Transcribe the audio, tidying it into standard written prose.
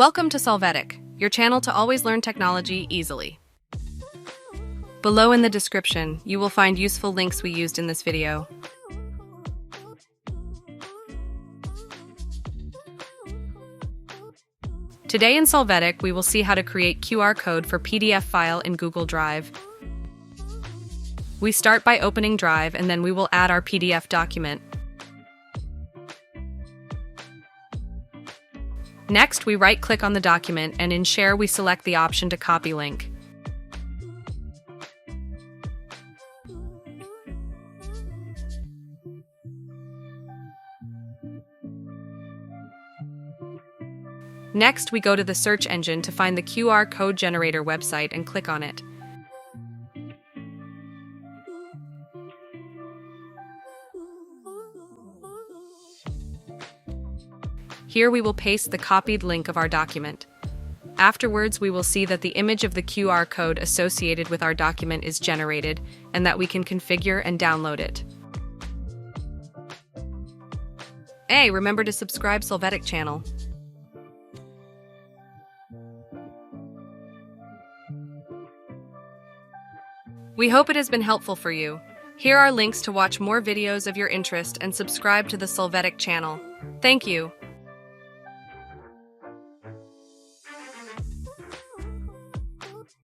Welcome to Solvetic, your channel to always learn technology easily. Below in the description, you will find useful links we used in this video. Today in Solvetic, we will see how to create QR code for PDF file in Google Drive. We start by opening Drive and then we will add our PDF document. Next, we right-click on the document and in Share we select the option to copy link. Next, we go to the search engine to find the QR code generator website and click on it. Here we will paste the copied link of our document. Afterwards, we will see that the image of the QR code associated with our document is generated and that we can configure and download it. Hey, remember to subscribe Solvetic channel. We hope it has been helpful for you. Here are links to watch more videos of your interest and subscribe to the Solvetic channel. Thank you.